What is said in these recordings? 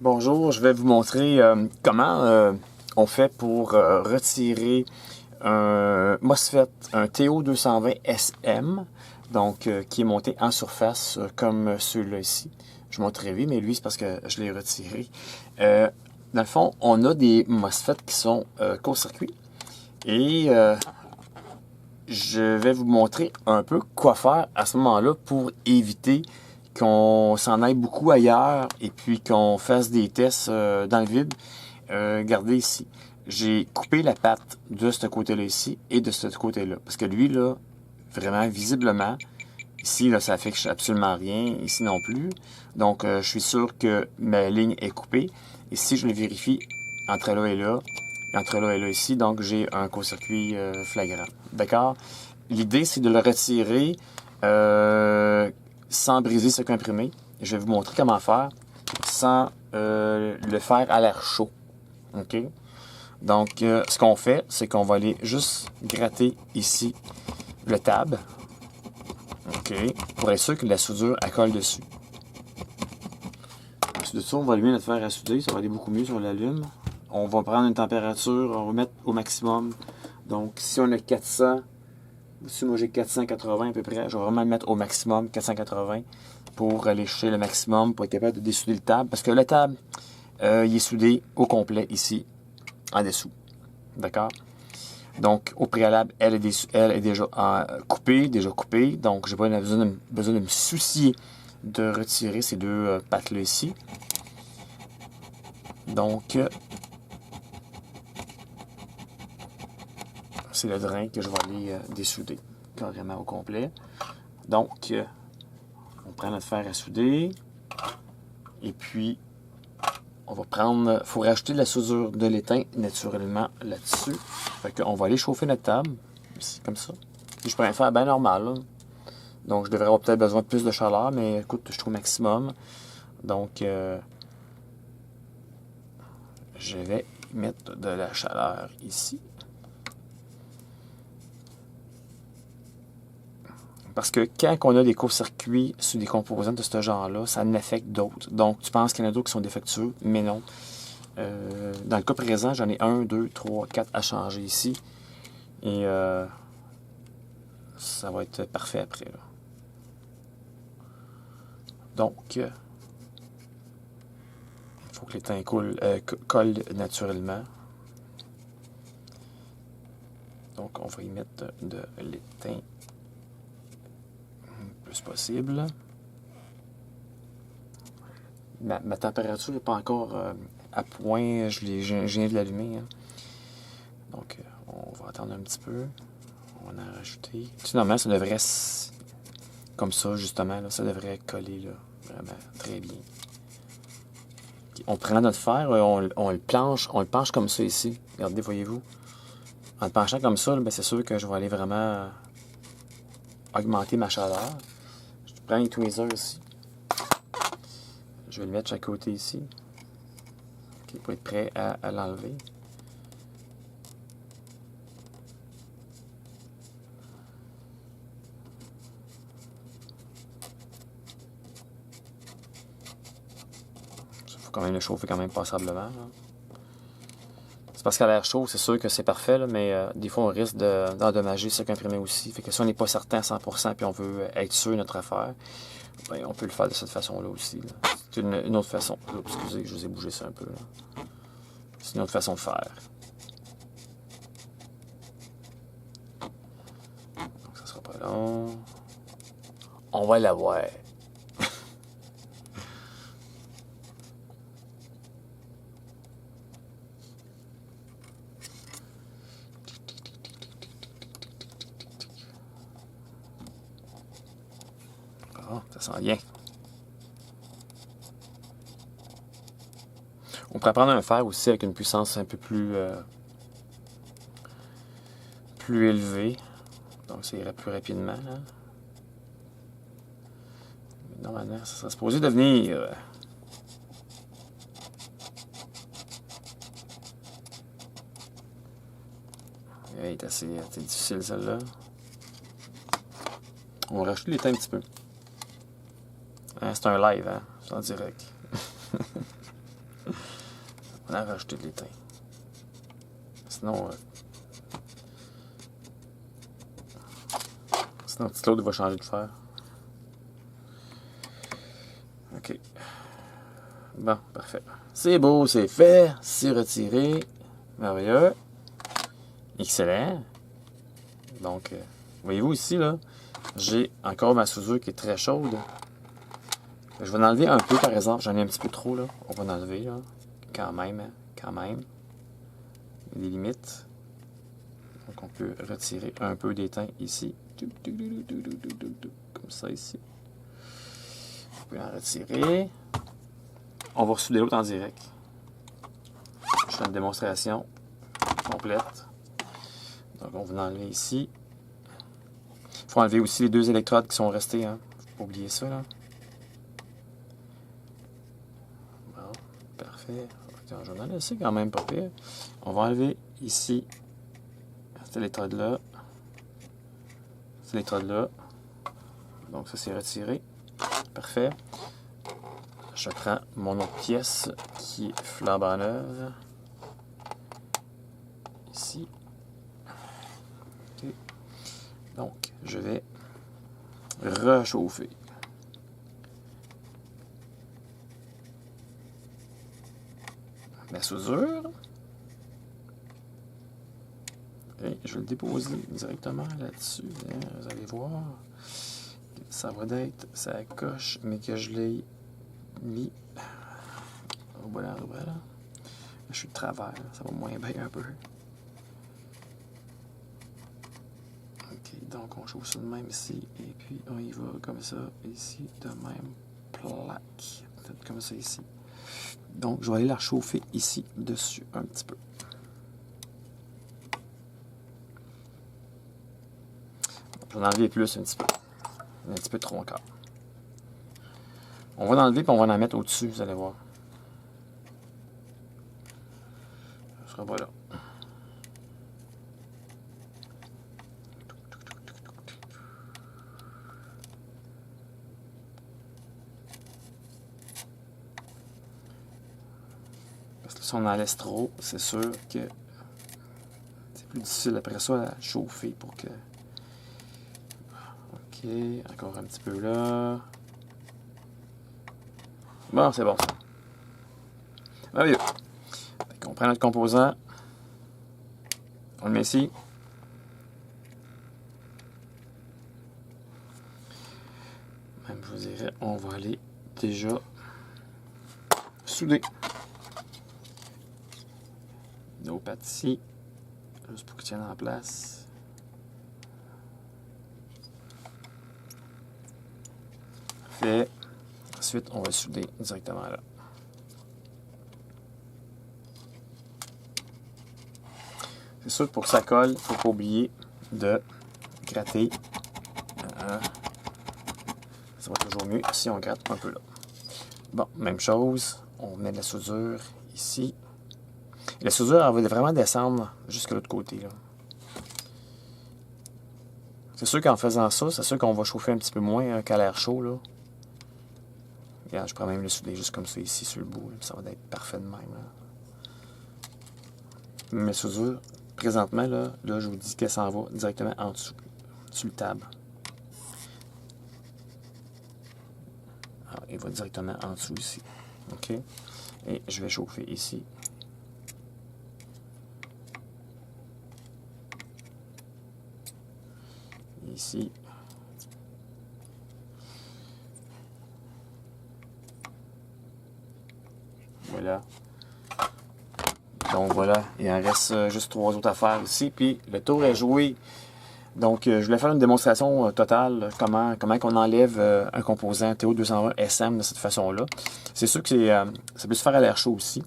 Bonjour, je vais vous montrer comment on fait pour retirer un MOSFET, un TO220SM, donc qui est monté en surface comme celui-là ici. Je montrerai lui, mais lui c'est parce que je l'ai retiré. Dans le fond, on a des MOSFET qui sont court-circuit et je vais vous montrer un peu quoi faire à ce moment-là pour éviter qu'on s'en aille beaucoup ailleurs et puis qu'on fasse des tests dans le vide. Regardez ici. J'ai coupé la patte de ce côté-là ici et de ce côté-là. Parce que lui, là, vraiment, visiblement, ici, là, ça affiche absolument rien. Ici non plus. Donc, je suis sûr que ma ligne est coupée. Ici, je le vérifie entre là et là. Et entre là et là ici. Donc, j'ai un court-circuit flagrant. D'accord? L'idée, c'est de le retirer sans briser ce qu'imprimé. Je vais vous montrer comment faire sans le faire à l'air chaud. OK? Donc, ce qu'on fait, c'est qu'on va aller juste gratter ici le tab. OK? Pour être sûr que la soudure elle colle dessus. Ensuite de ça, on va allumer notre fer à souder. Ça va aller beaucoup mieux si on l'allume. On va prendre une température, on va mettre au maximum. Donc, si on a 400, si moi j'ai 480 à peu près, je vais vraiment le mettre au maximum, 480, pour aller chercher le maximum, pour être capable de dessouder le tab. Parce que le tab, il est soudé au complet ici, en dessous. D'accord? Donc, au préalable, elle est déjà coupée, Donc, j'ai pas besoin de me soucier de retirer ces deux pattes-là ici. Donc, c'est le drain que je vais aller dessouder carrément au complet. Donc, on prend notre fer à souder. Et puis, on va prendre... Il faut rajouter de la soudure de l'étain naturellement là-dessus. Fait qu'on va aller chauffer notre table. Ici, comme ça. Puis je prends un fer bien normal, là. Donc, je devrais avoir peut-être besoin de plus de chaleur, mais écoute, je trouve maximum. Donc, je vais mettre de la chaleur ici. Parce que quand on a des court-circuits sur des composantes de ce genre-là, ça en affecte d'autres. Donc, tu penses qu'il y en a d'autres qui sont défectueux, mais non. Dans le cas présent, j'en ai 1, 2, 3, 4 à changer ici. Et ça va être parfait après, là. Donc, il faut que l'étain colle naturellement. Donc, on va y mettre de l'étain le plus possible. Ma température n'est pas encore à point. Je viens de l'allumer. Hein. Donc, on va attendre un petit peu. On va en rajouter. Tu sais, normalement, ça devrait... Comme ça, justement, là, ça devrait coller là, vraiment très bien. On prend notre fer, on le penche comme ça ici. Regardez, voyez-vous. En le penchant comme ça, c'est sûr que je vais aller vraiment augmenter ma chaleur. Je prends les tweezers ici. Je vais le mettre de chaque côté ici. Okay, pour être prêt à l'enlever. Il faut quand même le chauffer quand même passablement. Là. C'est parce qu'à l'air chaud, c'est sûr que c'est parfait, là, mais des fois, on risque d'endommager ce qu'imprimé aussi. Fait que si on n'est pas certain à 100% puis on veut être sûr de notre affaire, ben, on peut le faire de cette façon-là aussi. C'est une autre façon. Oh, excusez, je vous ai bougé ça un peu. C'est une autre façon de faire. Donc, ça sera pas long. On va l'avoir. Ah, ça sent bien. On pourrait prendre un fer aussi avec une puissance un peu plus élevée. Donc, ça irait plus rapidement. Là. Normalement, ça serait supposé devenir... Elle est assez difficile, celle-là. On va rajouter l'étain un petit peu. Hein, c'est un live, hein? C'est en direct. à rajouter de l'étain. Sinon, petit Claude va changer de fer. OK. Bon, parfait. C'est beau, c'est fait. C'est retiré. Merveilleux. Excellent. Donc, voyez-vous ici, là, j'ai encore ma soudure qui est très chaude. Je vais en enlever un peu, par exemple. J'en ai un petit peu trop, là. On va en enlever, là. Quand même, hein. Quand même. Il y a des limites. Donc, on peut retirer un peu d'étain ici. Comme ça, ici. On peut en retirer. On va ressouder l'autre en direct. Je fais une démonstration complète. Donc, on va enlever ici. Il faut enlever aussi les deux électrodes qui sont restées. Hein. Faut pas oublier ça, là. Bon, parfait. Attends, je vais en laisser quand même pas pire. On va enlever ici cette électrode-là. Cette électrode-là. Donc, ça, c'est retiré. Parfait. Je prends mon autre pièce qui est flambant neuve. Ici. Okay. Donc, je vais réchauffer. La soudure. Et je vais le déposer directement là-dessus. Vous allez voir. Ça va être, ça coche, mais que je l'ai mis. Voilà. Je suis de travers, ça va moins bien un peu. Ok, donc on chauffe ça de même ici, et puis on y va comme ça, ici, de même, plaque, peut-être comme ça ici. Donc je vais aller la chauffer ici, dessus, un petit peu. Je vais en enlever plus un petit peu. Un petit peu trop encore. On va l'enlever et on va en mettre au-dessus, vous allez voir. Ce sera pas là. Parce que si on en laisse trop, c'est sûr que c'est plus difficile après ça à chauffer pour que... Ok, encore un petit peu là. Bon, c'est bon ça. Merveilleux. On prend notre composant. On le met ici. Même je vous dirais, on va aller déjà souder nos pattes ici. Juste pour qu'ils tiennent en place. Fait. Ensuite, on va souder directement là. C'est sûr que pour que ça colle, il ne faut pas oublier de gratter. Ça va toujours mieux si on gratte un peu là. Bon, même chose. On met de la soudure ici. Et la soudure, elle va vraiment descendre jusqu'à l'autre côté. C'est sûr qu'en faisant ça, c'est sûr qu'on va chauffer un petit peu moins qu'à l'air chaud. Là. Regarde, je pourrais même le souder juste comme ça ici sur le bout. Là, ça va être parfait de même. Là. Mes soudures, présentement, là, je vous dis qu'elle s'en va directement en dessous, sur le table. Alors, il va directement en dessous ici. OK? Et je vais chauffer ici. Ici. Voilà. Donc voilà, il en reste juste 3 autres à faire ici, puis le tour est joué. Donc je voulais faire une démonstration totale, comment on enlève un composant TO220SM de cette façon-là. C'est sûr que ça peut se faire à l'air chaud aussi.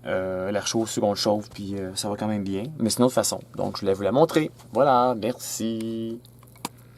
L'air chaud, c'est qu'on le chauffe, puis ça va quand même bien. Mais c'est une autre façon. Donc je voulais vous la montrer. Voilà, merci.